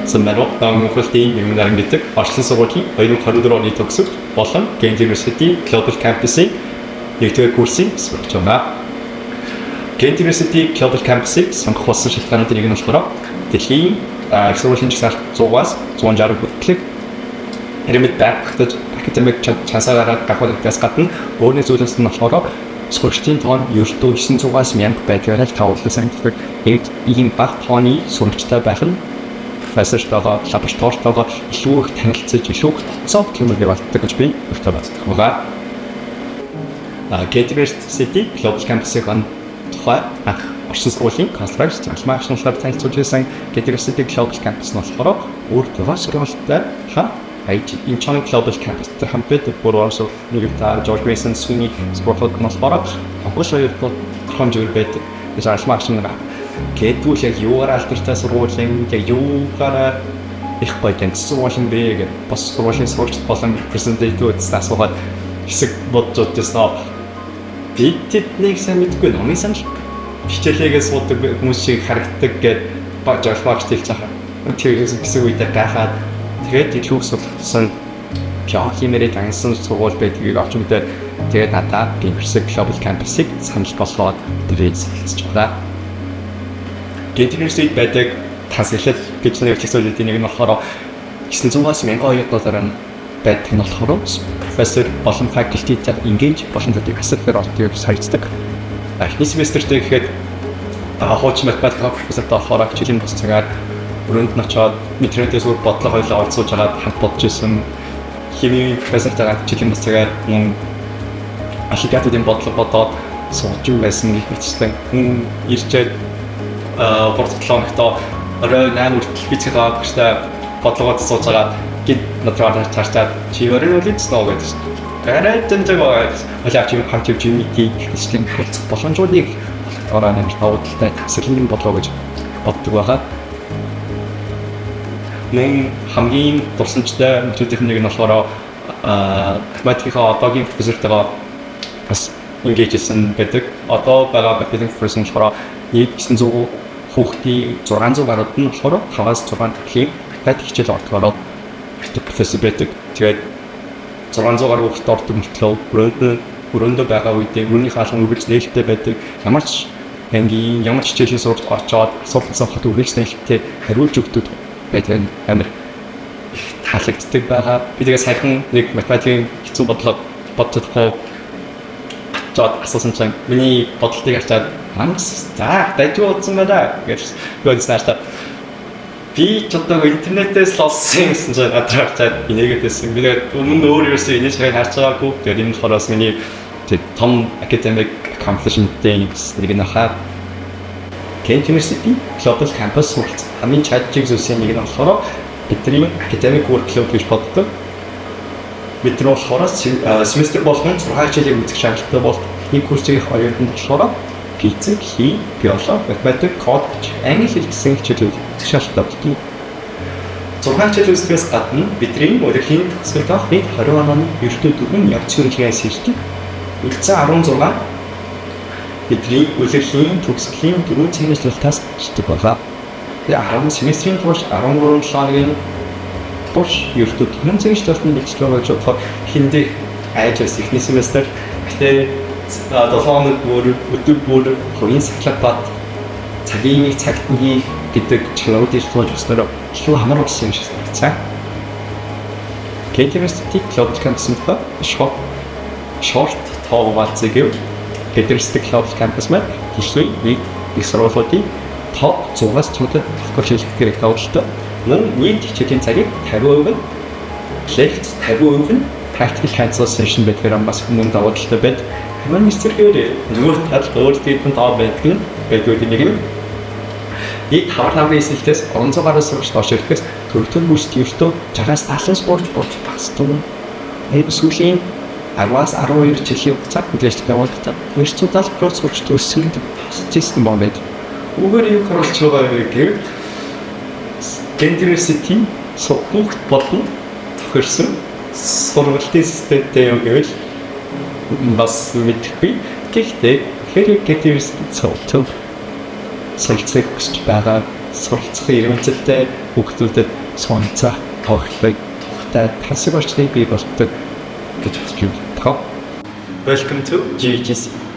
Суммаро таамаахлтийн юмнаран гэдэг орчлон сургуулийн 2024 оны төгсөв болон Ghent University Global Campus-ийн нэгдүгээр курсын сурагч байна. Ghent University Global Campus-ийг сонгох болсон шалтгаануудын нэг нь болохоор дэлхийн их сургуулийн жагсаалт 100-аас 160 хүртэлх хэрэмэд байгуулагдаж академик чансаараа гахуулагдаас гадна өөрийн зүйлс нь болохоор сурагчдын тоон ердөө 900-аас 1000 байдгаараа тавуулсан санагддаг. Ийм бага тооны сурагчтай байх нь профессортойгоо, лабораторитойгоо илүү их танилцаж, илүү их цог хэмжээ болдог гэж би өөртөө боддог. Ghent University Global Campus-ийн тухай анх орчин сургуулийн констракт малмайхнуулаар танилцуулж байсан Ghent University Global Campus нь болохоор өөртөө сургуультай International Global Campus-тэй хамт бүрээс нэгдэж George Mason Sweeney спортод болохоор агуулгын хэмжээр байдаг. Эсвэл малмайхнуулаар гэдгүүл яг юугаар алдартай сургуулийн яг юугаар их байдаг сургуулийн бэ гэж бас сургуулийн сурагч болон репрезентативуудаас асуугаад хэсэг бодож байсан. Тэднийг сайн мэдгүй номын санал хичээлээгээ суудаг хүмүүс шиг харагддаг гэд бажaalмагч хэлж байгаа. Тэр хэсэг үедээ гахаад тэгээд илүү сурсан пиахимэрэг ансан сургууль байдгийг авч мэдээ тэгээд надаа University Global Campus-ийг санал болгоод тэрийг солилцож байгаа. Ghent University байдаг тасалал гэж нэрчилсэн нэг нь болохоор 900-аас 1200 байдаг нь болохоор профессор болон факультеттэй ингэж болон төдийгсээр ордог сайцдаг. Эхний семестртээ гэхэд хууч математик профессортай болохоор жилийн бас цагаар өрөөнд нь очоод материалээс өөр бодлого хоёлоо олцуулж агаад хамт бодож исэн. Химийн профессортайгаа жилийн бас цагаар мөн ахигатуудын бодлого бодоод сууж байсан гэх мэтчлэн ирчээд портфолиогоо орой 8 хүртэл физикаа гэжтэй бодлогоо сууж агаад гид надад цаашдаа чи өөрөө үл ийцнэ гэж. Арай тэнцэгаа олаач юм хамт явж нийтийг хэслийн хэлцэх боломжуудыг ороо нэмж тавуудтай тасалын бодлого гэж боддог байгаа. Нэг хамгийн дурсамжтай методик нэг нь болохоор математикийн одоогийн профессортойгоо бас engage-сэн байдаг. Одоо байгаа бакалавр профессор болохоор 900 хүүхдийн 600 гаруйд нь болохоор 5-аас 6 төрлийн математик хичээл ордог профессор байдаг. Тэгээд 600 гаруй хүүхд ордог мөртлөө өрөөндөө байгаа үедээ өрөөний хаалган үргэлж нээлттэй байдаг. Ямар ч ангийн ямар ч хичээлийн сурч очоод асуулт асуухад үргэлж нээлттэй хариулж өгдөг байдаг амир таалагддаг байгаа. Би тэгээс хайхан нэг математикийн хэцүү бодлого бодчихлоо. Жод асуусан чинь миний бодлогыг харчаад за дайгуу утсан байна гэж бодснаа. Би ч одоо интернетээс л олсон гэсэн чинь адрахтаад инээгээд байсан. Би тэгээд өмнө өөр юусэн энэ шиг харж байгаагүй. Тэгээд энэ хороос миний том academic accomplishment-тэй нэг нь хаа Ghent University Global Campus суралц. Хамгийн чадчих зүйлсийн нэг нь болохоор бидний academic workload гэж боддог. Бид нар болохоор семестр болгон 6 жилийн үзэх шаардлагатай бол энэ курсыг хоёрт нь болохоор физик, хими, биологи, математик, код гэж англи хэл гэсэн хичээлүүд үзэх шаардлагатай. 6 жил үсгээс гадна бидний өөрхийн төгсгөл авах 20 оны ердөө дөрвөн явц хөрөнгөний сэрдэг. Үлцэн 16 бидний өөрхийн төгсгөлийн 4 цагийн сургалтаас шийддэг байгаа. Тэгээ 10 семестрийн турш 13 сарын турш ердөө 4 цагийн сургалтын бэлтгэл болж байгаа хиндэ айжс ихний семестр гэтээ 7 хоног өдөр бүр хувийн сахилгаат цагийн цагт нэг гэдэг чиглэлүүдийг суулж өснөр илүү хамааруулсан юм шиг санагдсан. Ghent University Global Campus-тай short тоовацыг Ghent University Global Campus маань дэлхийн их сургуулиудын топ 100-аас цөөхөн факультет хэрэг тавьдаг. Мөн нийт хичээлийн цагийг 50% нь лекц 50% нь practical hands-on session байдаг бас хүмүүн давааталтай байдаг. Манай студентээр зүгээр тал өөртөө тоо байдаг нэг юм. Нэг хаврын эсэлтээс 100 гаруй сурагч доош ирэхээс төрөлтөн бүсд ертөө 60-аас 70 спорт болж багсдаг. Сүүлийн 10-аас 12 жилийн хугацаанд мэдээлэл явуулдаг. 270% сурагч төсөлд систем бомбед. Үүгээр юу харуулж байгаа гэвэл Ghent University сургууль болон тохирсон сургуулийн системтэй юу гэвэл бас мэдгүй. Гэхдээ хэрэг Ghent University суралцах хүсэж байгаа суралцахын эрмэлзэлтэй хүүхдүүдэд сонцоо тоглохыг тухтай тасаг орчныг бий болгодог гэж хэлж байна. Welcome to GGC.